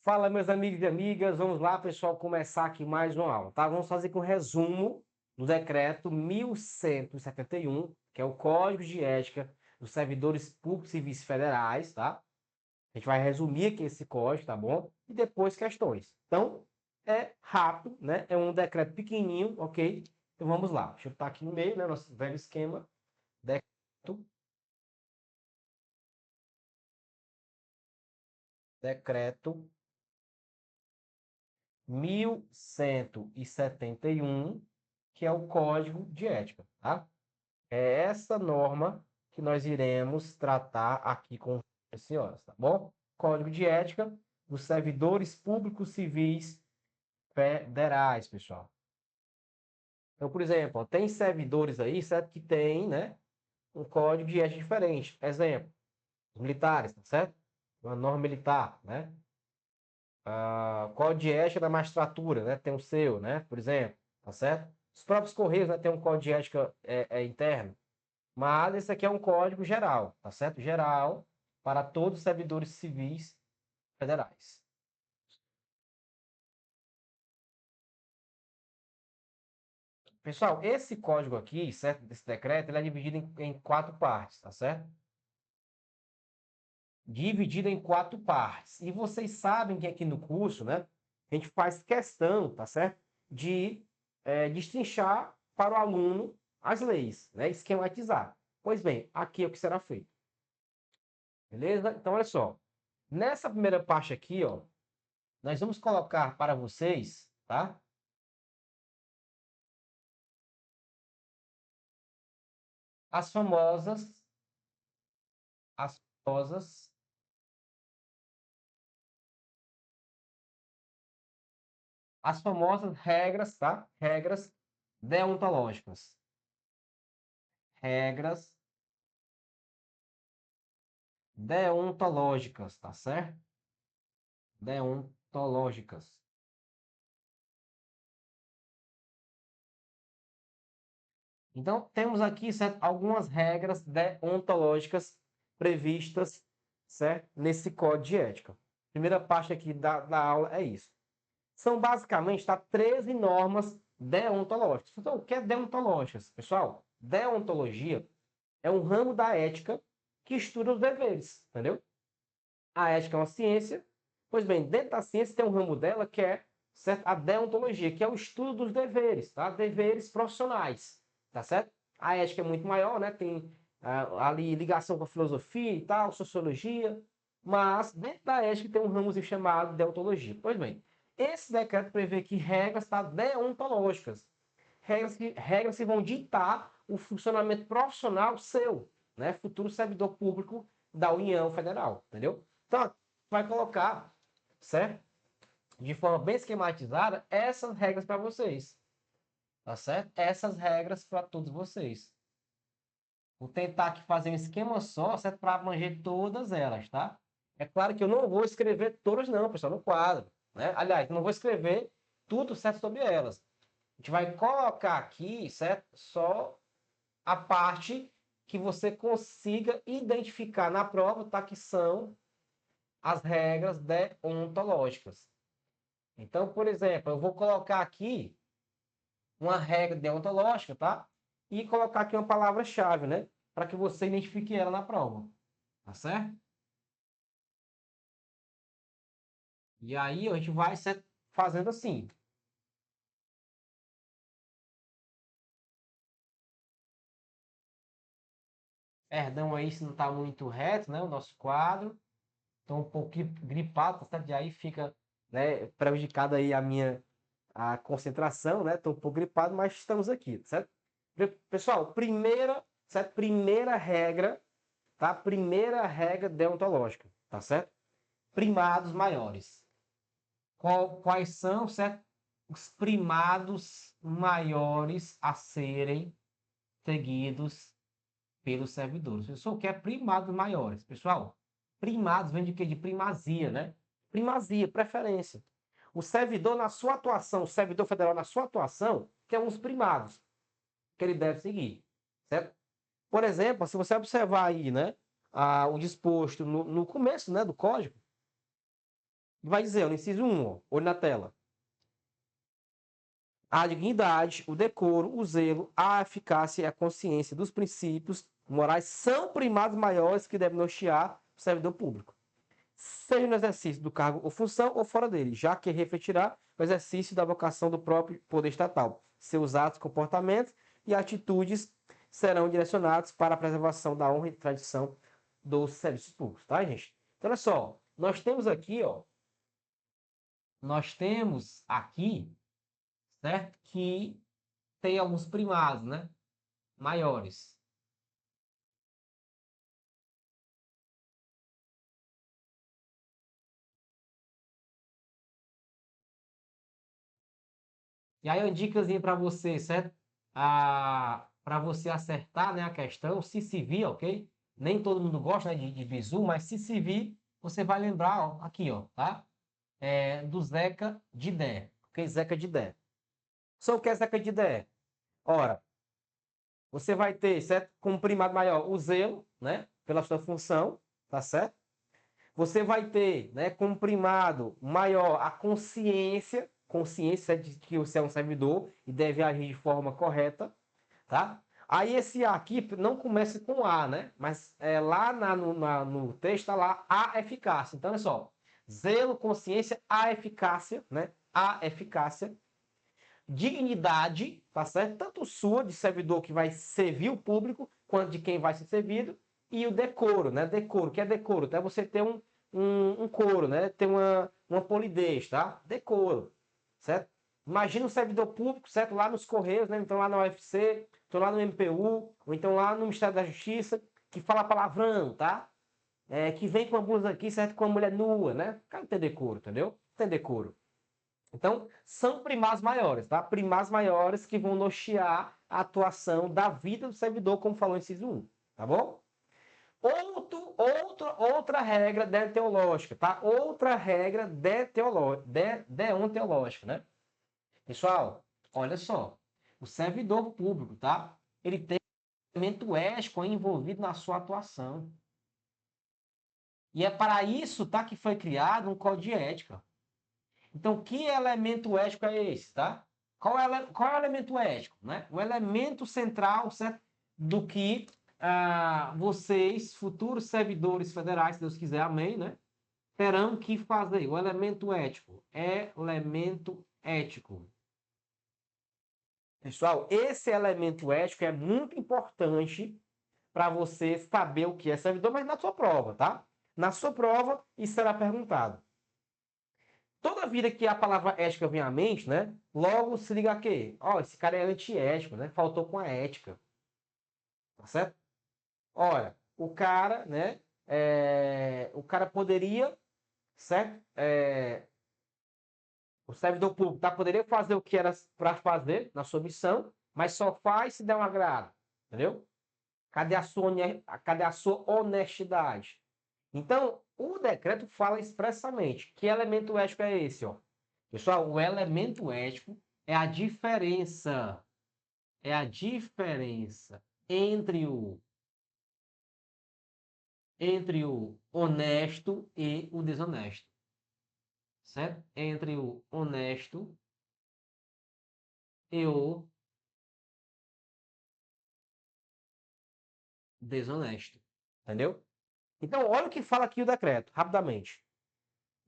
Fala, meus amigos e amigas, vamos lá, pessoal, começar aqui mais uma aula, tá? Vamos fazer com um resumo do decreto 1171, que é o Código de Ética dos Servidores Públicos e Civis Federais, tá? A gente vai resumir aqui esse código, tá bom? E depois questões. Então, é rápido, né? É um decreto pequenininho, ok? Então vamos lá. Deixa eu botar aqui no meio, né? Nosso velho esquema. Decreto. Decreto 1171, que é o Código de Ética, tá? É essa norma que nós iremos tratar aqui com as senhoras, tá bom? Código de Ética dos Servidores Públicos Civis Federais, pessoal. Então, por exemplo, ó, tem servidores aí, certo? Que tem, né, um código de ética diferente. Exemplo, os militares, tá certo? Uma norma militar, né? Código de ética da magistratura, né? Tem o seu, né? Por exemplo, tá certo? Os próprios Correios, né, tem um código de ética interno. Mas esse aqui é um código geral, tá certo? Geral para todos os servidores civis federais. Pessoal, esse código aqui, certo? Desse decreto, ele é dividido em quatro partes, tá certo? Dividido em quatro partes. E vocês sabem que aqui no curso, né? A gente faz questão, tá certo? De destrinchar para o aluno as leis, né? Esquematizar. Pois bem, aqui é o que será feito. Beleza? Então, olha só. Nessa primeira parte aqui, ó, nós vamos colocar para vocês, tá? As famosas, as famosas, as famosas regras, tá? Regras deontológicas. Regras deontológicas, tá certo? Deontológicas. Então, temos aqui, certo, algumas regras deontológicas previstas, certo, nesse código de ética. Primeira parte aqui da aula é isso. São basicamente, tá, 13 normas deontológicas. Então, o que é deontológicas? Pessoal, deontologia é um ramo da ética que estuda os deveres, entendeu? A ética é uma ciência. Pois bem, dentro da ciência tem um ramo dela que é, certo, a deontologia, que é o estudo dos deveres, tá? Deveres profissionais, tá certo? A ética é muito maior, né? Tem ali ligação com a filosofia e tal, sociologia, mas dentro da ética tem um ramo chamado deontologia. Pois bem, esse decreto prevê que regras, tá, deontológicas, regras que vão ditar o funcionamento profissional seu, né? Futuro servidor público da União Federal, entendeu? Então, vai colocar, certo? De forma bem esquematizada, essas regras para vocês, tá certo? Essas regras para todos vocês. Vou tentar aqui fazer um esquema só, certo? Para abranger todas elas, tá? É claro que eu não vou escrever todas não, pessoal, no quadro, né? Aliás, não vou escrever tudo certo sobre elas. A gente vai colocar aqui, certo? Só a parte que você consiga identificar na prova, tá? Que são as regras deontológicas. Então, por exemplo, eu vou colocar aqui uma regra deontológica, tá? E colocar aqui uma palavra-chave, né? Para que você identifique ela na prova. Tá certo? E aí a gente vai fazendo assim. Perdão aí se não está muito reto, né? O nosso quadro. Estou um pouquinho gripado, tá certo? E aí fica, né, prejudicada aí a concentração, né? Estou um pouco gripado, mas estamos aqui, certo? Pessoal, certo? Primeira regra, tá? Primeira regra deontológica, tá certo? Primados maiores. Quais são, certo? Os primados maiores a serem seguidos pelos servidores. Pessoal, o que é primados maiores? Pessoal, primados vem de quê? De primazia, né? Primazia, preferência. O servidor na sua atuação, o servidor federal na sua atuação, tem uns primados que ele deve seguir, certo? Por exemplo, se você observar aí, né, o disposto no começo, né, do código, Vai dizer, no inciso 1, ó, olho na tela. A dignidade, o decoro, o zelo, a eficácia e a consciência dos princípios morais são primados maiores que devem nortear o servidor público, seja no exercício do cargo ou função ou fora dele, já que refletirá o exercício da vocação do próprio poder estatal. Seus atos, comportamentos e atitudes serão direcionados para a preservação da honra e tradição dos serviços públicos, tá, gente? Então, olha só, nós temos aqui, ó, certo? Que tem alguns primados, né? Maiores. E aí, uma dicasinha para você, certo? Para você acertar, né, a questão, se vir, ok? Nem todo mundo gosta, né, de bizu, mas se vir, você vai lembrar, ó, aqui, ó, tá? Do Zeca de Dé. Ok? Zeca de Dé. Só o que é Zeca de Dé? Ora, você vai ter, certo? Como primado maior, o zelo, né? Pela sua função, tá certo? Você vai ter, né, como primado maior a consciência de que você é um servidor e deve agir de forma correta, tá? Aí esse A aqui não começa com A, né? Mas lá no texto está lá a eficácia. Então, olha só. Zelo, consciência, a eficácia, né? A eficácia. Dignidade, tá certo? Tanto sua, de servidor que vai servir o público, quanto de quem vai ser servido. E o decoro, né? Decoro, que é decoro? Então, é você ter um coro, né? Ter uma polidez, tá? Decoro, certo? Imagina um servidor público, certo? Lá nos Correios, né? Então lá na UFC, então lá no MPU, ou então lá no Ministério da Justiça, que fala palavrão, tá? Que vem com a blusa aqui, certo? Com a mulher nua, né? O cara não tem decoro, entendeu? Tem decoro. Então, são primados maiores, tá? Primados maiores que vão nortear a atuação da vida do servidor, como falou em inciso 1, tá bom? Outra regra deontológica, tá? Outra regra deontológica, né? Pessoal, olha só. O servidor público, tá? Ele tem um elemento ético envolvido na sua atuação. E é para isso, tá? Que foi criado um código de ética. Então, que elemento ético é esse, tá? Qual é o elemento ético, né? O elemento central, certo? Do que vocês, futuros servidores federais, se Deus quiser, amém, né? Terão que fazer. O elemento ético. Elemento ético. Pessoal, esse elemento ético é muito importante para você saber o que é servidor, mas na sua prova, tá? Na sua prova, isso será perguntado. Toda vida que a palavra ética vem à mente, né? Logo se liga a quê? Ó, esse cara é antiético, né? Faltou com a ética. Tá certo? Olha, o cara, né? O cara poderia, certo? O servidor público tá? Poderia fazer o que era para fazer na sua missão, mas só faz se der um agrado. Entendeu? Cadê a sua honestidade? Então, o decreto fala expressamente que elemento ético é esse, ó. Pessoal, o elemento ético é a diferença entre o honesto e o desonesto, certo? Entre o honesto e o desonesto, entendeu? Então, olha o que fala aqui o decreto, rapidamente.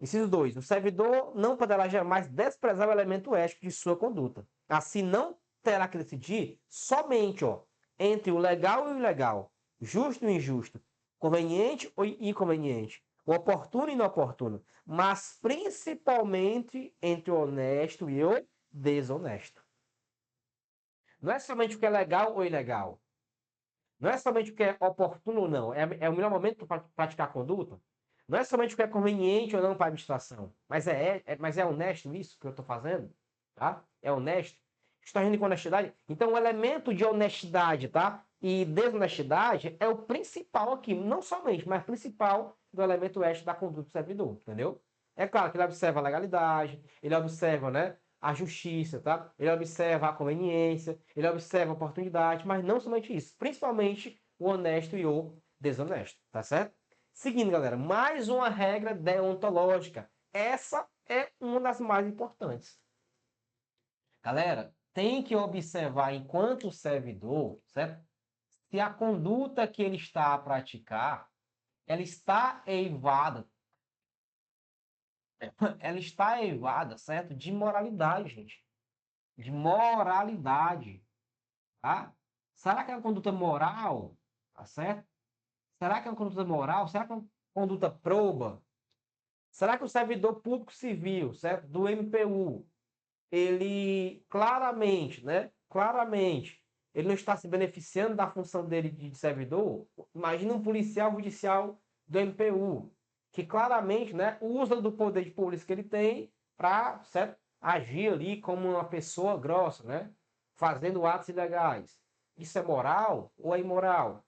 Inciso 2. O servidor não poderá jamais desprezar o elemento ético de sua conduta. Assim, não terá que decidir somente, ó, entre o legal e o ilegal, justo e injusto, conveniente ou inconveniente, o oportuno e inoportuno, mas principalmente entre o honesto e o desonesto. Não é somente o que é legal ou ilegal. Não é somente o que é oportuno ou não. É o melhor momento para praticar a conduta. Não é somente o que é conveniente ou não para a administração. Mas é honesto isso que eu estou fazendo? Tá? É honesto? Estou agindo com honestidade? Então, o elemento de honestidade, tá? E desonestidade é o principal aqui. Não somente, mas principal do elemento ético da conduta do servidor. Entendeu? É claro que ele observa a legalidade, ele observa, né? A justiça, tá? Ele observa a conveniência, ele observa a oportunidade, mas não somente isso, principalmente o honesto e o desonesto, tá certo? Seguindo, galera, mais uma regra deontológica, essa é uma das mais importantes. Galera, tem que observar enquanto servidor, certo? Se a conduta que ele está a praticar, ela está eivada, certo? De moralidade, gente. De moralidade, tá? Será que é uma conduta moral, tá certo? Será que é uma conduta moral? Será que é uma conduta proba? Será que o servidor público civil, certo? Do MPU, ele claramente, né? Claramente, ele não está se beneficiando da função dele de servidor? Imagina um policial judicial do MPU, que claramente, né, usa do poder de polícia que ele tem para, certo, agir ali como uma pessoa grossa, né? Fazendo atos ilegais. Isso é moral ou é imoral?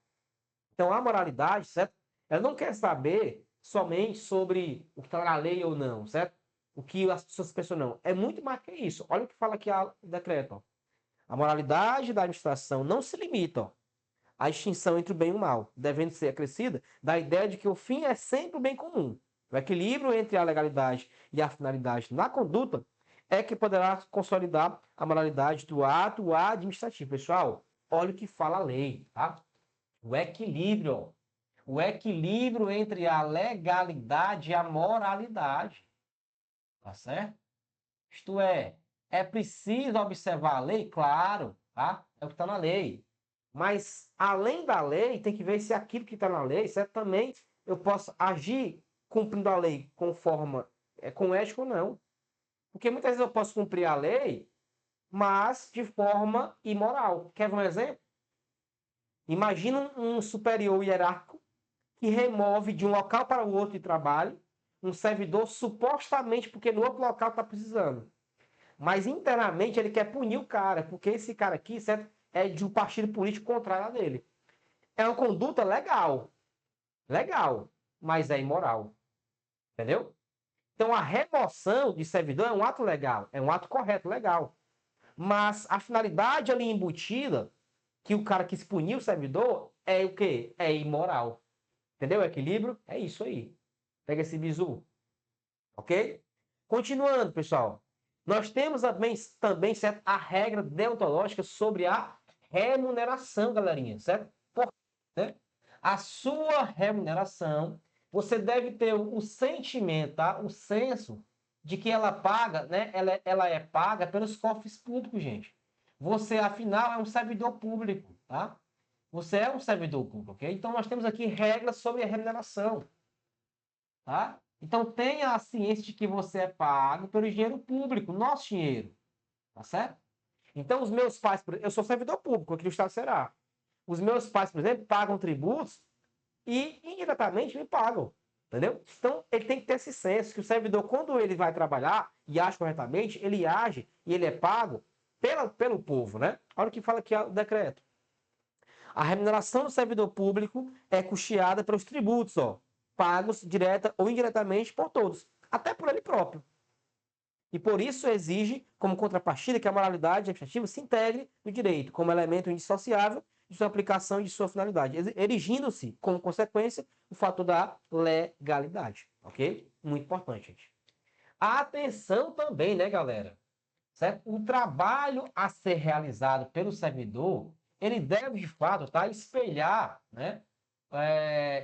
Então, a moralidade, certo? Ela não quer saber somente sobre o que está na lei ou não, certo? O que as pessoas pensam, não. É muito mais que isso. Olha o que fala aqui o decreto. Ó. A moralidade da administração não se limita ó, à distinção entre o bem e o mal, devendo ser acrescida da ideia de que o fim é sempre o bem comum. O equilíbrio entre a legalidade e a finalidade na conduta é que poderá consolidar a moralidade do ato administrativo. Pessoal, olha o que fala a lei, tá? O equilíbrio. O equilíbrio entre a legalidade e a moralidade. Tá certo? Isto é preciso observar a lei? Claro, tá? É o que está na lei. Mas, além da lei, tem que ver se aquilo que está na lei, certo? Também eu posso agir cumprindo a lei com forma, com ética ou não. Porque muitas vezes eu posso cumprir a lei, mas de forma imoral. Quer ver um exemplo? Imagina um superior hierárquico que remove de um local para o outro de trabalho um servidor supostamente porque no outro local está precisando. Mas internamente ele quer punir o cara, porque esse cara aqui, certo, é de um partido político contrário a dele. É uma conduta legal, legal, mas é imoral. Entendeu? Então a remoção de servidor é um ato legal, é um ato correto, legal. Mas a finalidade ali embutida, que o cara quis punir o servidor, é o quê? É imoral. Entendeu? O equilíbrio é isso aí. Pega esse bizu. Ok? Continuando, pessoal. Nós temos também certo, a regra deontológica sobre a remuneração, galerinha, certo? Né? A sua remuneração, você deve ter o sentimento, tá? O senso de que ela paga, né? Ela é paga pelos cofres públicos, gente. Você, afinal, é um servidor público, tá? Você é um servidor público, ok? Então, nós temos aqui regras sobre a remuneração, tá? Então, tenha a ciência de que você é pago pelo dinheiro público, nosso dinheiro, tá certo? Então, os meus pais, eu sou servidor público aqui no Estado do Ceará. Os meus pais, por exemplo, pagam tributos e indiretamente me pagam, entendeu? Então, ele tem que ter esse senso que o servidor, quando ele vai trabalhar e age corretamente, ele age e ele é pago pelo povo, né? Olha o que fala aqui o decreto. A remuneração do servidor público é custeada pelos tributos, ó, pagos direta ou indiretamente por todos, até por ele próprio. E por isso exige, como contrapartida, que a moralidade administrativa se integre no direito, como elemento indissociável de sua aplicação e de sua finalidade, erigindo-se, como consequência, o fator da legalidade. Ok? Muito importante, gente. A atenção também, né, galera? Certo? O trabalho a ser realizado pelo servidor, ele deve, de fato, tá, espelhar, né,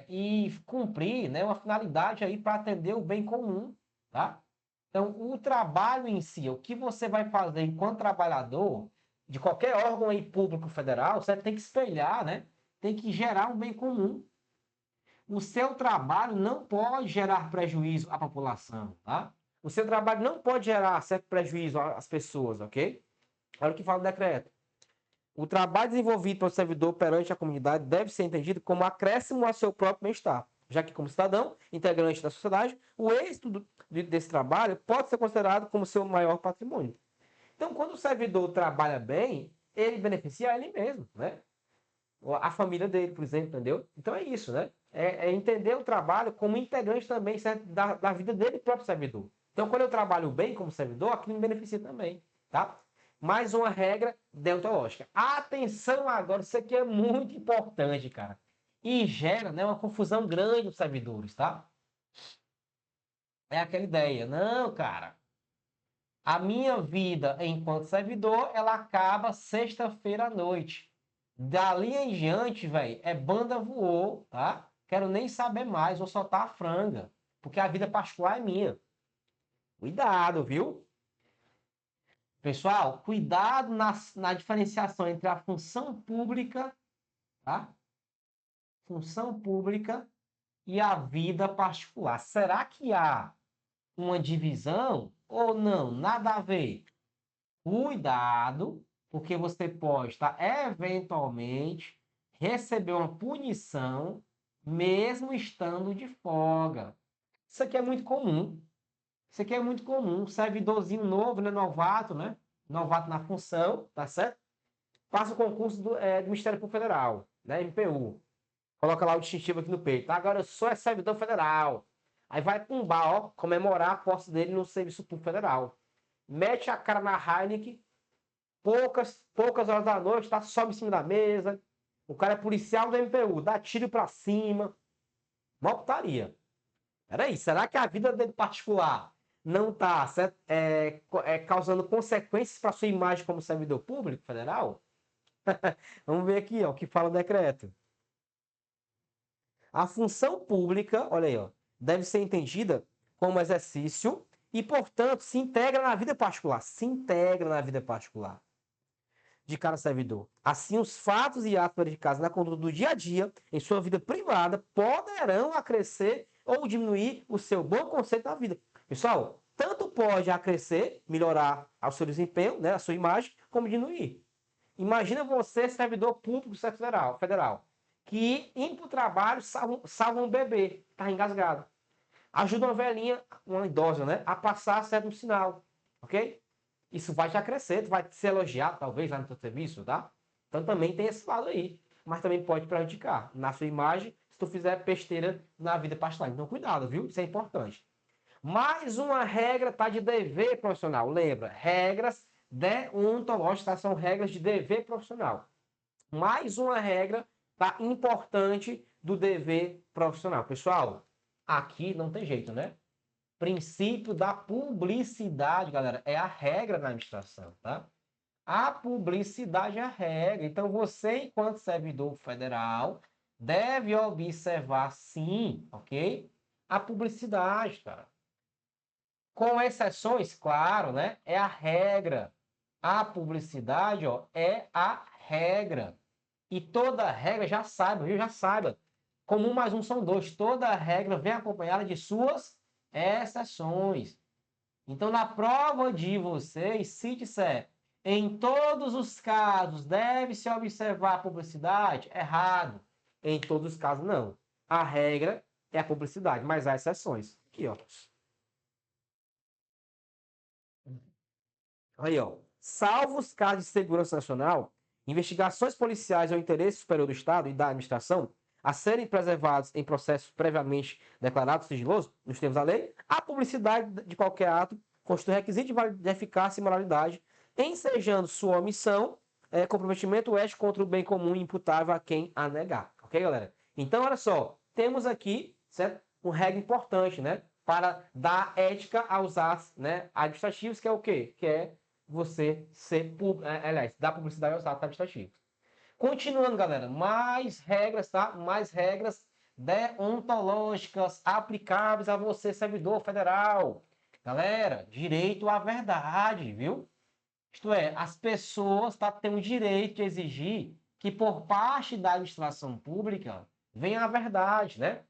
e cumprir, né, uma finalidade aí para atender o bem comum, tá? Então, o trabalho em si, o que você vai fazer enquanto trabalhador de qualquer órgão aí público federal, você tem que espelhar, né? Tem que gerar um bem comum. O seu trabalho não pode gerar prejuízo à população, tá? O seu trabalho não pode gerar certo prejuízo às pessoas, ok? Olha o que fala o decreto. O trabalho desenvolvido pelo servidor perante a comunidade deve ser entendido como acréscimo ao seu próprio bem-estar, já que, como cidadão, integrante da sociedade, o êxito desse trabalho pode ser considerado como seu maior patrimônio. Então, quando o servidor trabalha bem, ele beneficia ele mesmo, né? A família dele, por exemplo, entendeu? Então é isso, né? É entender o trabalho como integrante também certo? Da vida dele próprio servidor. Então, quando eu trabalho bem como servidor, aquilo me beneficia também, tá? Mais uma regra deontológica. Atenção agora, isso aqui é muito importante, cara. E gera, né, uma confusão grande nos servidores, tá? é aquela ideia. Não, cara. A minha vida enquanto servidor, ela acaba sexta-feira à noite. Dali em diante, velho, é banda voou, tá? Quero nem saber mais, vou soltar a franga. Porque a vida particular é minha. Cuidado, viu? Pessoal, cuidado na diferenciação entre a função pública, tá? Função pública e a vida particular. Será que há uma divisão ou não? Nada a ver. Cuidado, porque você pode estar eventualmente receber uma punição mesmo estando de folga. Isso aqui é muito comum. Isso aqui é muito comum. Servidorzinho novo, né? Novato, né? Novato na função, tá certo? Passa o concurso do Ministério Público Federal, né? MPU. Coloca lá o distintivo aqui no peito. Agora eu sou servidor federal. Aí vai tumbar, ó, comemorar a posse dele no Serviço Público Federal. Mete a cara na Heineken, poucas horas da noite, tá? Sobe em cima da mesa. O cara é policial do MPU, dá tiro pra cima. Mó putaria. Peraí, será que a vida dele particular não está causando consequências para sua imagem como servidor público federal? Vamos ver aqui, ó, o que fala o decreto. A função pública, olha aí, ó, deve ser entendida como exercício e, portanto, se integra na vida particular. Se integra na vida particular de cada servidor. Assim, os fatos e atos verificados na conduta do dia a dia, em sua vida privada, poderão acrescer ou diminuir o seu bom conceito da vida. Pessoal, tanto pode acrescer, melhorar o seu desempenho, né, a sua imagem, como diminuir. Imagina você, servidor público federal, que indo para o trabalho salva um bebê, está engasgado. Ajuda uma velhinha, uma idosa, né, a passar certo sinal, ok? Isso vai te acrescer, tu vai ser elogiado, talvez, lá no teu serviço, tá? Então também tem esse lado aí. Mas também pode prejudicar na sua imagem se tu fizer besteira na vida particular. Então cuidado, viu? Isso é importante. Mais uma regra tá de dever profissional. Lembra, regras deontológicas são regras de dever profissional. Mais uma regra tá importante do dever profissional. Pessoal, aqui não tem jeito, né? Princípio da publicidade, galera, é a regra na administração, tá? A publicidade é a regra. Então, você, enquanto servidor federal, deve observar, sim, ok? A publicidade, cara. Com exceções, claro, né? É a regra. A publicidade, ó, é a regra. E toda regra, já saiba, viu? Já saiba. Como 1 mais 1 são 2. Toda regra vem acompanhada de suas exceções. Então, na prova de vocês, se disser em todos os casos deve-se observar a publicidade, errado. Em todos os casos, não. A regra é a publicidade, mas há exceções. Aqui, ó. Aí, ó. Salvo os casos de segurança nacional, investigações policiais ao interesse superior do Estado e da administração a serem preservados em processos previamente declarados sigilosos, nos termos da lei, a publicidade de qualquer ato constitui requisito de eficácia e moralidade, ensejando sua omissão, comprometimento ético contra o bem comum imputável a quem a negar. Ok, galera? Então, olha só, temos aqui, certo? Uma regra importante, né? Para dar ética aos atos, né, administrativos, que é o quê? Que é você ser, aliás, dar publicidade aos atos administrativos. Continuando, galera, mais regras, tá? Mais regras deontológicas aplicáveis a você, servidor federal. Galera, direito à verdade, viu? Isto é, as pessoas têm o direito de exigir que por parte da administração pública venha a verdade, né?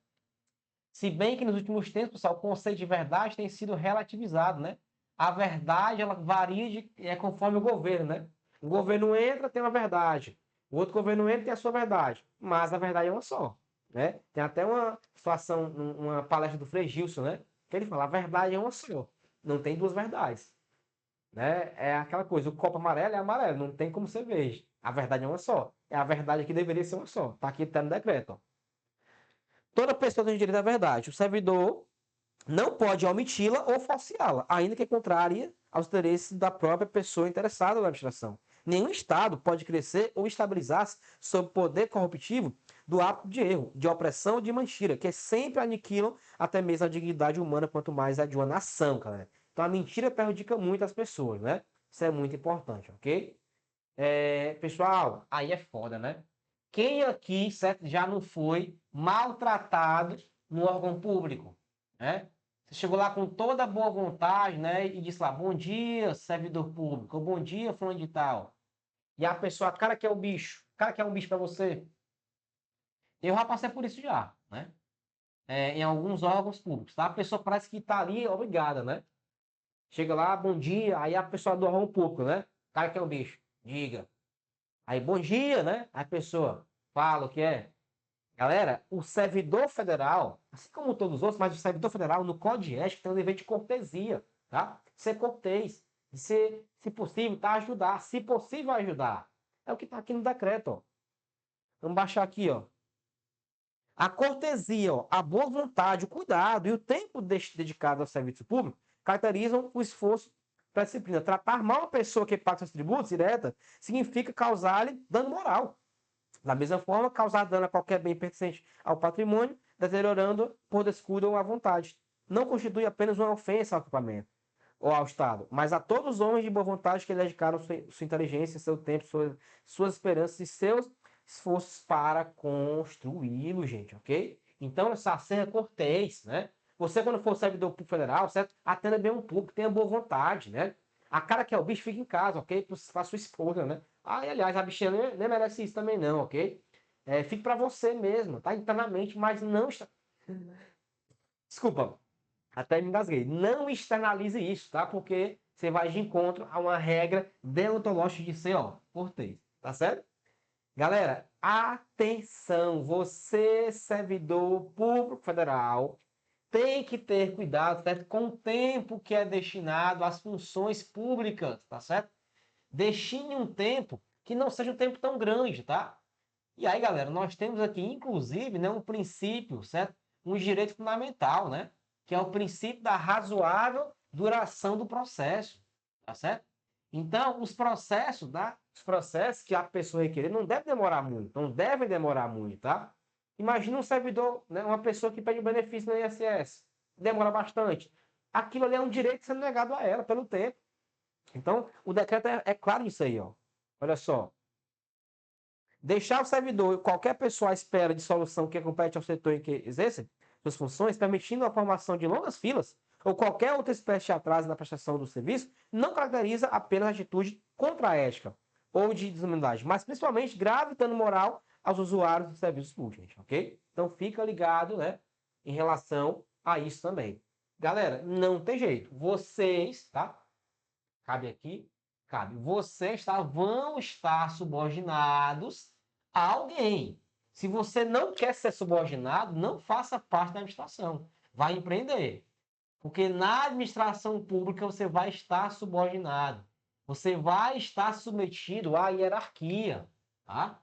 Se bem que nos últimos tempos, pessoal, o conceito de verdade tem sido relativizado, né? A verdade, ela varia conforme o governo, né? O governo entra, tem uma verdade. O outro governo entra, tem a sua verdade. Mas a verdade é uma só, né? Tem até uma situação, uma palestra do Frei Gilson, né? Que ele fala, a verdade é uma só. Não tem duas verdades, né? É aquela coisa, o copo amarelo é amarelo, não tem como ser verde. A verdade é uma só. É a verdade que deveria ser uma só. Tá aqui, tá no decreto, ó. Toda pessoa tem direito à verdade. O servidor não pode omiti-la ou falseá-la, ainda que contrária aos interesses da própria pessoa interessada na administração. Nenhum Estado pode crescer ou estabilizar-se sob o poder corruptivo do hábito de erro, de opressão ou de mentira, que sempre aniquilam até mesmo a dignidade humana, quanto mais a de uma nação, galera. Então a mentira prejudica muito as pessoas, né? Isso é muito importante, ok? Pessoal, aí é foda, né? Quem aqui, certo, já não foi maltratado no órgão público, né? Você chegou lá com toda a boa vontade, né? E disse lá, bom dia, servidor público, ou bom dia, fulano de tal. E a pessoa, cara que é o bicho, cara que é um bicho para você. Eu já passei por isso já, né? Em alguns órgãos públicos, tá? A pessoa parece que tá ali obrigada, né? Chega lá, bom dia, aí a pessoa do órgão público, né? Cara que é o bicho, diga. Aí, bom dia, né? A pessoa fala o que é. Galera, o servidor federal, assim como todos os outros, mas o servidor federal no Código de Ética tem um dever de cortesia, tá? Ser cortês, de ser, se possível, tá? Ajudar, se possível, ajudar. É o que está aqui no decreto, ó. Vamos baixar aqui, ó. A cortesia, ó, a boa vontade, o cuidado e o tempo dedicado ao serviço público caracterizam o esforço para a disciplina. Tratar mal a pessoa que paga seus tributos direta significa causar-lhe dano moral. Da mesma forma, causar dano a qualquer bem pertencente ao patrimônio, deteriorando por descuido ou à vontade. Não constitui apenas uma ofensa ao equipamento ou ao Estado, mas a todos os homens de boa vontade que dedicaram sua inteligência, seu tempo, suas esperanças e seus esforços para construí-lo, gente, ok? Então, essa seja cortês, né? Você, quando for servidor público federal, certo? Atenda bem um público, tenha boa vontade, né? A cara que é o bicho fica em casa, ok? Para sua esposa, né? Ah, e, aliás, a bichinha nem merece isso também não, ok? Fique para você mesmo, tá? Internamente, mas não... Desculpa, até me engasguei. Não externalize isso, tá? Porque você vai de encontro a uma regra deontológica de ser, ó, cortês, tá certo? Galera, atenção! Você, servidor público federal, tem que ter cuidado, certo? Com o tempo que é destinado às funções públicas, tá certo? Destine um tempo que não seja um tempo tão grande, tá? E aí, galera, nós temos aqui, inclusive, né, um princípio, certo? Um direito fundamental, né? Que é o princípio da razoável duração do processo, tá certo? Então, os processos que a pessoa requerer não devem demorar muito, não devem demorar muito, tá? Imagina um servidor, né, uma pessoa que pede um benefício no INSS, demora bastante. Aquilo ali é um direito sendo negado a ela pelo tempo. Então, o decreto é claro nisso aí, ó. Olha só. Deixar o servidor e qualquer pessoa à espera de solução que compete ao setor em que exerce suas funções, permitindo a formação de longas filas ou qualquer outra espécie de atraso na prestação do serviço, não caracteriza apenas atitude contra a ética ou de desumildade, mas principalmente grave dano moral aos usuários dos serviços públicos, gente, ok? Então fica ligado, né, em relação a isso também. Galera, não tem jeito. Vocês, tá? Cabe aqui, cabe. Vão estar subordinados a alguém. Se você não quer ser subordinado, não faça parte da administração. Vai empreender. Porque na administração pública você vai estar subordinado. Você vai estar submetido à hierarquia, tá?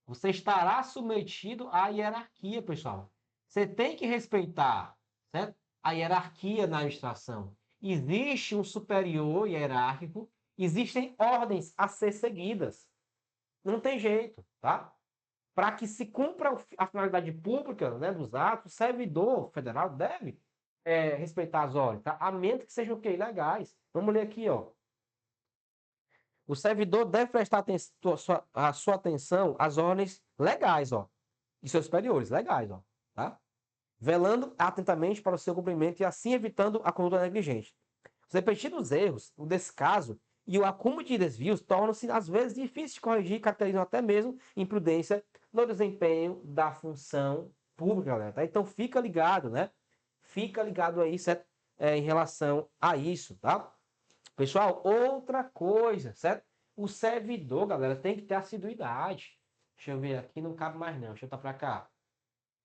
Você estará submetido à hierarquia, pessoal. Você tem que respeitar, certo? A hierarquia na administração. Existe um superior hierárquico, existem ordens a ser seguidas. Não tem jeito, tá? Para que se cumpra a finalidade pública, né, dos atos, o servidor federal deve respeitar as ordens, tá? A menos que sejam o quê? Ilegais. Vamos ler aqui, ó. O servidor deve prestar a sua atenção às ordens legais, ó, de seus superiores, legais, ó, tá? Velando atentamente para o seu cumprimento e assim evitando a conduta negligente. Os repetidos erros, o descaso e o acúmulo de desvios tornam-se, às vezes, difíceis de corrigir e caracterizam até mesmo imprudência no desempenho da função pública, galera, tá? Então fica ligado, né? Fica ligado aí, certo? Em relação a isso, tá? Pessoal, outra coisa, certo? O servidor, galera, tem que ter assiduidade. Deixa eu ver aqui, não cabe mais não. Deixa eu botar para cá.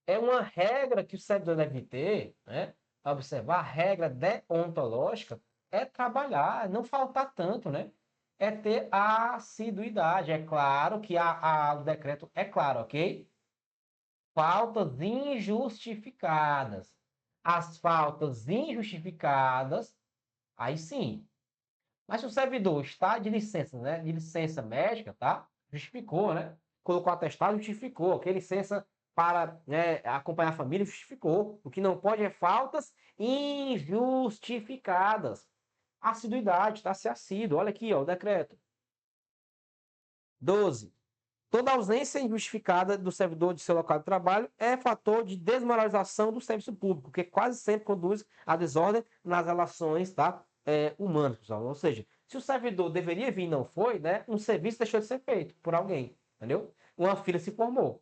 É uma regra que o servidor deve ter, né? Observar, a regra deontológica é trabalhar, não faltar tanto, né? É ter assiduidade. É claro que o decreto é claro, ok? Faltas injustificadas. As faltas injustificadas, aí sim, Mas se o servidor está de licença, né? De licença médica, tá? Justificou, né? Colocou atestado, justificou. Que licença para, né, acompanhar a família, justificou. O que não pode é faltas injustificadas. Assiduidade, tá? Se assíduo. Olha aqui, ó, o decreto. 12. Toda ausência injustificada do servidor de seu local de trabalho é fator de desmoralização do serviço público, que quase sempre conduz à desordem nas relações, tá, humanas, pessoal. Ou seja, se o servidor deveria vir e não foi, né, um serviço deixou de ser feito por alguém, entendeu? Uma fila se formou.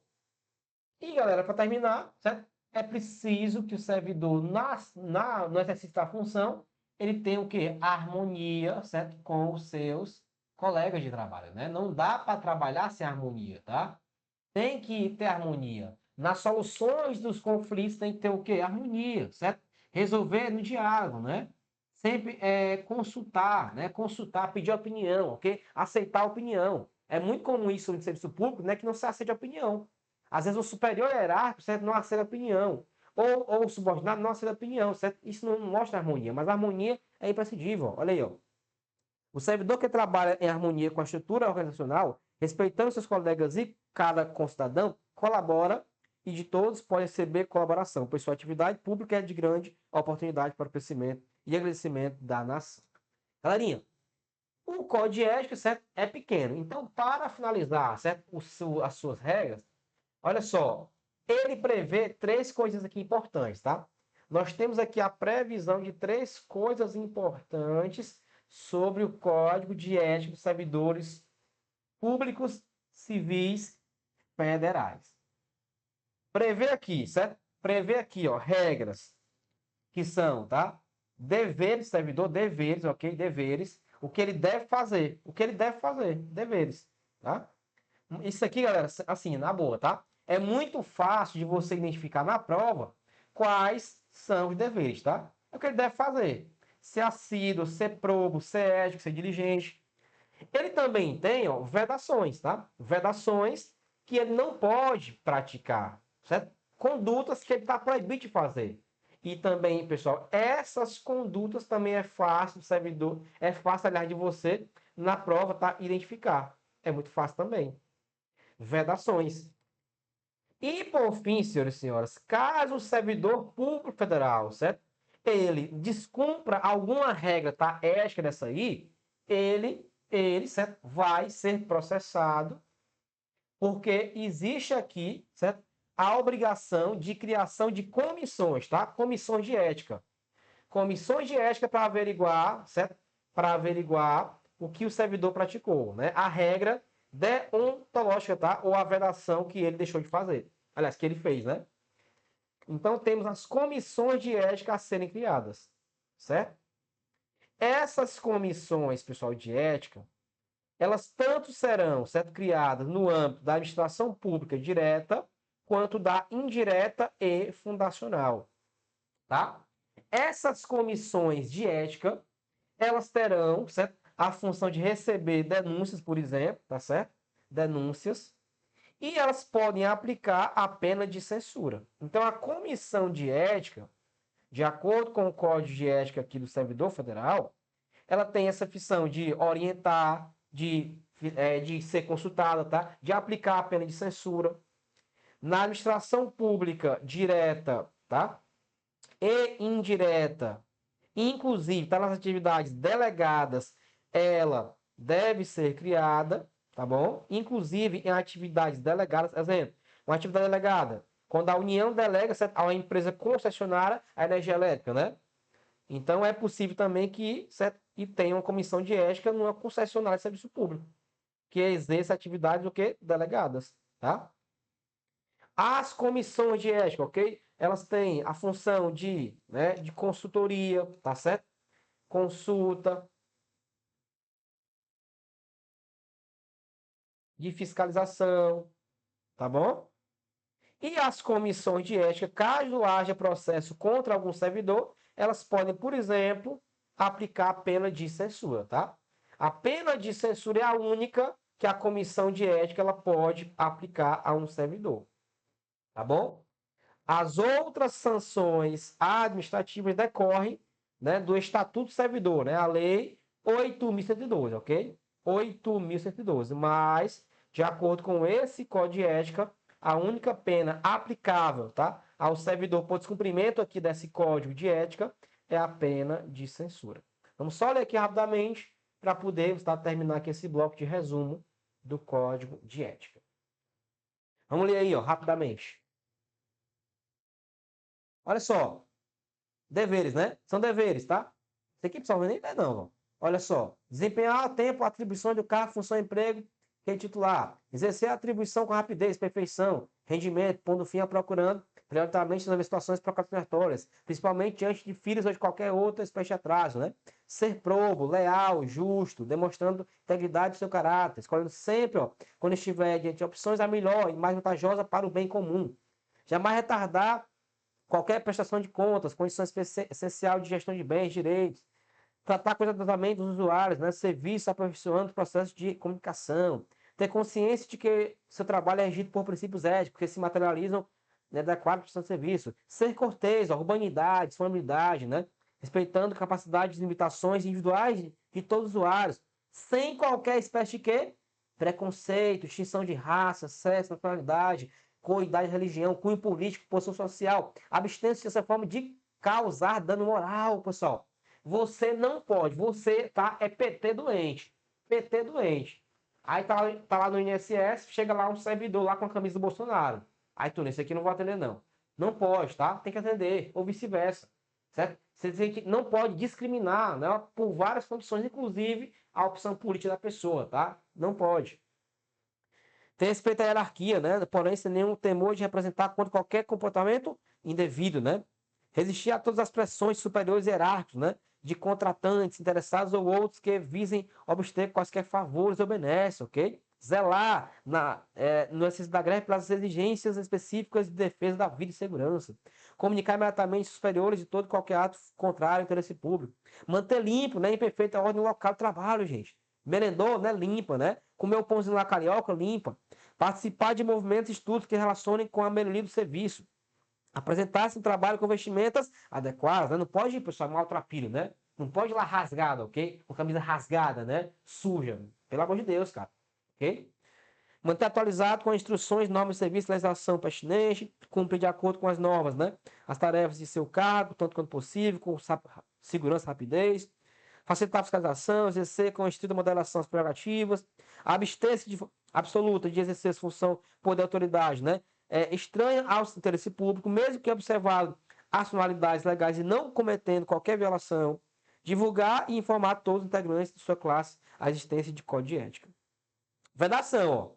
E, galera, para terminar, certo? É preciso que o servidor, no exercício da função, ele tenha o quê? Harmonia, certo? Com os seus colegas de trabalho, né? Não dá para trabalhar sem harmonia, tá? Tem que ter harmonia. Nas soluções dos conflitos tem que ter o quê? Harmonia, certo? Resolver no diálogo, né? Sempre consultar, né? Consultar, pedir opinião, ok? Aceitar a opinião. É muito comum isso no serviço público, né? Que não se aceita a opinião. Às vezes o superior hierárquico, certo? Não aceita a opinião. Ou o subordinado não aceita a opinião, certo? Isso não mostra harmonia, mas a harmonia é imprescindível. Olha aí, ó. O servidor que trabalha em harmonia com a estrutura organizacional, respeitando seus colegas e cada concidadão, colabora e de todos pode receber colaboração, pois sua atividade pública é de grande oportunidade para o crescimento e agradecimento da nação. Galerinha, o código de ética, certo, é pequeno. Então, para finalizar, certo, as suas regras, olha só, ele prevê três coisas aqui importantes, tá? Nós temos aqui a previsão de três coisas importantes sobre o Código de Ética dos Servidores Públicos Civis Federais. Prevê aqui, certo? Prevê aqui, ó, regras que são, tá? Deveres, servidor, deveres, ok? Deveres. O que ele deve fazer. O que ele deve fazer. Deveres, tá? Isso aqui, galera, assim, na boa, tá? É muito fácil de você identificar na prova quais são os deveres, tá? É o que ele deve fazer. Ser assíduo, ser probo, ser ético, ser diligente. Ele também tem, ó, vedações, tá? Vedações que ele não pode praticar, certo? Condutas que ele está proibido de fazer. E também, pessoal, essas condutas também é fácil do servidor, é fácil, aliás, de você, na prova, tá? Identificar. É muito fácil também. Vedações. E, por fim, senhores e senhoras, caso o servidor público federal, certo? Ele descumpra alguma regra, tá? Ética dessa aí, ele, certo? Vai ser processado, porque existe aqui, certo? A obrigação de criação de comissões, tá? Comissões de ética. Comissões de ética para averiguar, certo? Para averiguar o que o servidor praticou, né? A regra deontológica, tá? Ou a vedação que ele deixou de fazer. Aliás, que ele fez, né? Então, temos as comissões de ética a serem criadas, certo? Essas comissões, pessoal, de ética, elas tanto serão, certo, criadas no âmbito da administração pública direta, quanto da indireta e fundacional, tá? Essas comissões de ética, elas terão, certo, a função de receber denúncias, por exemplo, tá certo? Denúncias. E elas podem aplicar a pena de censura. Então, a comissão de ética, de acordo com o Código de Ética aqui do servidor federal, ela tem essa função de orientar, de ser consultada, tá? De aplicar a pena de censura. Na administração pública direta, tá? E indireta, inclusive, tá nas atividades delegadas, ela deve ser criada, tá bom? Inclusive em atividades delegadas, exemplo, uma atividade delegada, quando a União delega a uma empresa concessionária a energia elétrica, né? Então é possível também que e tenha uma comissão de ética numa concessionária de serviço público, que exerça atividades o quê? Delegadas, tá? As comissões de ética, ok? Elas têm a função de, né, de consultoria, tá certo? Consulta, de fiscalização, tá bom? E as comissões de ética, caso haja processo contra algum servidor, elas podem, por exemplo, aplicar a pena de censura, tá? A pena de censura é a única que a comissão de ética ela pode aplicar a um servidor, tá bom? As outras sanções administrativas decorrem, né, do Estatuto do Servidor, né, a lei 8.112, ok? 8.112. Mas, de acordo com esse código de ética, a única pena aplicável, tá, ao servidor por descumprimento aqui desse código de ética é a pena de censura. Vamos só ler aqui rapidamente para poder terminar aqui esse bloco de resumo do código de ética. Vamos ler aí, ó, rapidamente. Olha só, deveres, né? São deveres, tá? Isso aqui, pessoal, não nem lê, não. Ó. Olha só. Desempenhar a tempo a atribuição do cargo, função, emprego, que é titular. Exercer a atribuição com rapidez, perfeição, rendimento, pondo fim a procurando, prioritariamente nas situações procrastinatórias, principalmente diante de filhos ou de qualquer outra espécie de atraso, né? Ser probo, leal, justo, demonstrando integridade do seu caráter, escolhendo sempre, ó, quando estiver diante de opções, a melhor e mais vantajosa para o bem comum. Jamais retardar qualquer prestação de contas, condição essencial de gestão de bens, direitos, tratar cuidadosamente dos usuários, né, serviço aperfeiçoando o processo de comunicação, ter consciência de que seu trabalho é regido por princípios éticos que se materializam, né, da quadra prestação de serviço, ser cortês, urbanidade, disponibilidade, né, respeitando capacidades e limitações individuais de todos os usuários, sem qualquer espécie de quê? Preconceito, extinção de raça, sexo, nacionalidade, cor, idade, religião, cunho político, posição social, abstência dessa forma de causar dano moral, pessoal. Você não pode, você tá é PT doente. PT doente. Aí tá lá no INSS, chega lá um servidor lá com a camisa do Bolsonaro. Aí tu, esse aqui não vou atender não. Não pode, tá? Tem que atender, ou vice-versa. Certo? Você não pode discriminar, né, por várias condições, inclusive a opção política da pessoa, tá? Não pode. Tem respeito à hierarquia, né? Porém, sem nenhum temor de representar contra qualquer comportamento indevido, né? Resistir a todas as pressões superiores hierárquicos, né? De contratantes, interessados ou outros que visem obter quaisquer favores ou benesses, ok? Zelar no exercício da greve pelas exigências específicas de defesa da vida e segurança. Comunicar imediatamente superiores de todo e qualquer ato contrário ao interesse público. Manter limpo, né? Em perfeita ordem o local de trabalho, gente. Merendou, né? Limpa, né? Comer o pãozinho lá carioca, limpa. Participar de movimentos e estudos que relacionem com a melhoria do serviço. Apresentar-se em trabalho com vestimentas adequadas, né? Não pode ir, pessoal, maltrapilho, né? Não pode ir lá rasgada, ok? Com camisa rasgada, né? Suja. Pelo amor de Deus, cara. Ok? Manter atualizado com instruções, normas de serviço, legislação pertinente, cumprir de acordo com as normas, né? As tarefas de seu cargo, tanto quanto possível, com segurança e rapidez. Facilitar a fiscalização, exercer com estrita moderação as prerrogativas. A abstência absoluta de exercer essa função por de autoridade, né? Estranha ao interesse público, mesmo que observado as finalidades legais e não cometendo qualquer violação. Divulgar e informar todos os integrantes de sua classe a existência de código de ética. Vedação, ó.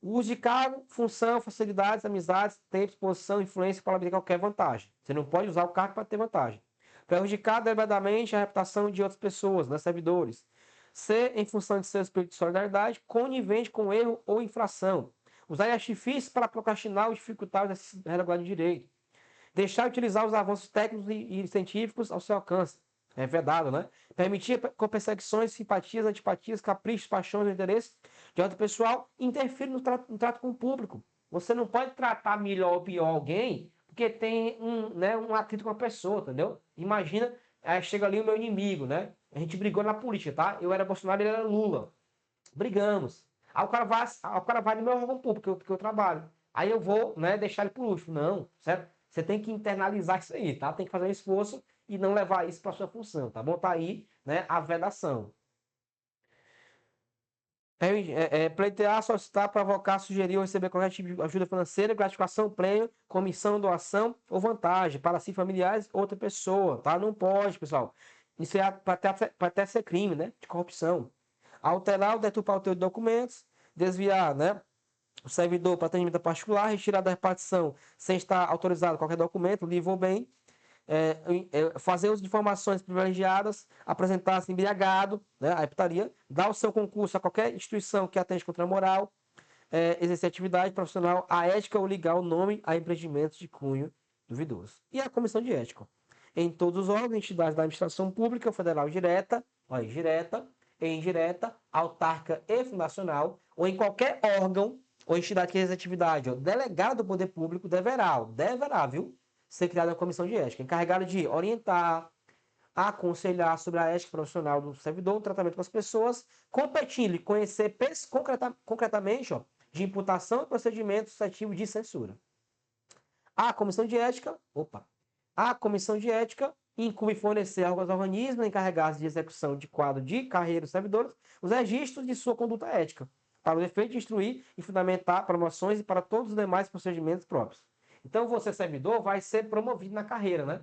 O uso de cargo, função, facilidades, amizades, tempo, exposição, influência para obter qualquer vantagem. Você não pode usar o cargo para ter vantagem. Prejudicar deliberadamente a reputação de outras pessoas, né, servidores. Ser, em função de seu espírito de solidariedade, conivente com erro ou infração. Usar artifícios para procrastinar ou dificultar o exercício regular de direito. Deixar de utilizar os avanços técnicos e científicos ao seu alcance. É vedado, né? Permitir com perseguições, simpatias, antipatias, caprichos, paixões, interesses de outro pessoal interfere no trato com o público. Você não pode tratar melhor ou pior alguém porque tem um atrito com a pessoa, entendeu? Imagina, chega ali o meu inimigo, né? A gente brigou na política, tá? Eu era Bolsonaro e ele era Lula. Brigamos. Aí o cara vai no meu órgão público, porque eu trabalho. Aí eu vou, né, deixar ele por último. Não, certo? Você tem que internalizar isso aí, tá? Tem que fazer um esforço e não levar isso para sua função, tá bom? Tá aí, né, a vedação. Pleitear, solicitar, provocar, sugerir ou receber qualquer tipo de ajuda financeira, gratificação, prêmio, comissão, doação ou vantagem para si, familiares, outra pessoa, tá? Não pode, pessoal. Isso é para até ser crime, né? De corrupção. Alterar ou deturpar o teu documentos, desviar, né? O servidor para atendimento particular, retirar da repartição sem estar autorizado qualquer documento, livre ou bem, fazer uso de informações privilegiadas, apresentar-se embriagado, né, a heptaria, dar o seu concurso a qualquer instituição que atende contra a moral, exercer atividade profissional, a ética ou ligar o nome a empreendimentos de cunho duvidoso. E a comissão de ética. Em todos os órgãos e entidades da administração pública, federal direta, olha, direta e indireta, autárquica e fundacional, ou em qualquer órgão ou entidade que exerce atividade, ó, delegado do poder público, deverá, viu? Ser criada uma comissão de ética, encarregada de orientar, aconselhar sobre a ética profissional do servidor, o tratamento com as pessoas, competindo e conhecer concretamente, ó, de imputação e procedimento suscetível de censura. A comissão de ética, a comissão de ética incumbe fornecer aos organismos encarregados de execução de quadro de carreira dos servidores os registros de sua conduta ética, para o efeito de instruir e fundamentar promoções e para todos os demais procedimentos próprios. Então, você, servidor, vai ser promovido na carreira, né?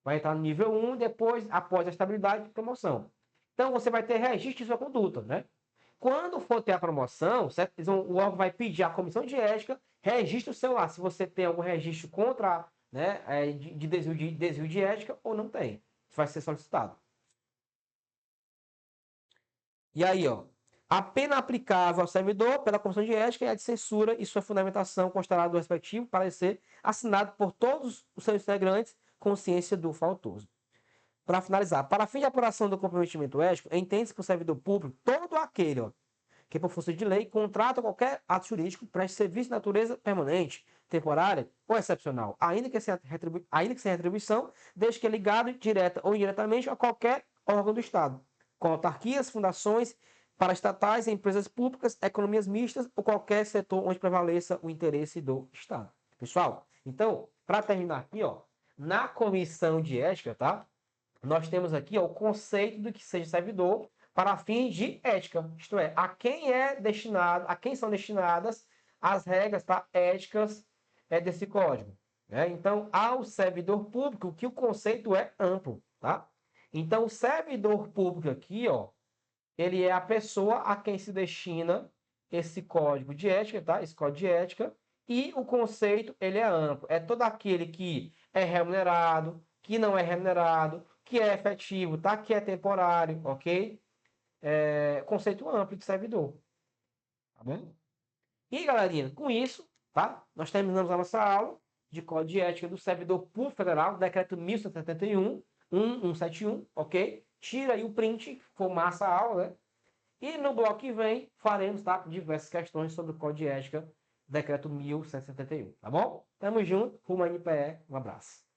Vai entrar no nível 1 e depois, após a estabilidade, promoção. Então, você vai ter registro de sua conduta, né? Quando for ter a promoção, certo? O órgão vai pedir à comissão de ética, registre o seu lá, se você tem algum registro contra, né, de desvio de ética ou não tem. Isso vai ser solicitado. E aí, ó, a pena aplicável ao servidor pela comissão de ética é a de censura e sua fundamentação constará do respectivo parecer assinado por todos os seus integrantes com ciência do faltoso. Para finalizar, para fim de apuração do comprometimento ético, entende-se por servidor público todo aquele, ó, que por força de lei contrata qualquer ato jurídico, preste serviço de natureza permanente, temporária ou excepcional, ainda que sem retribuição, desde que é ligado direta ou indiretamente a qualquer órgão do Estado, com autarquias, fundações, paraestatais, empresas públicas, economias mistas ou qualquer setor onde prevaleça o interesse do Estado. Pessoal, então, para terminar aqui, ó, na comissão de ética, tá? Nós temos aqui, ó, o conceito do que seja servidor para fins de ética, isto é, a quem são destinadas as regras, tá, éticas desse código, né? Então, ao servidor público, que o conceito é amplo, tá? Então, o servidor público aqui, ó, ele é a pessoa a quem se destina esse código de ética, tá? Esse código de ética, e o conceito, ele é amplo. É todo aquele que é remunerado, que não é remunerado, que é efetivo, tá? Que é temporário, ok? Conceito amplo de servidor, tá bom? E, galerinha, com isso, tá? Nós terminamos a nossa aula de Código de Ética do Servidor Público Federal, decreto 1171, 1171, ok? Tira aí o print, for massa a aula, né? E no bloco que vem, faremos, tá, diversas questões sobre o Código de Ética, decreto 1171, tá bom? Tamo junto, rumo à NPE, um abraço.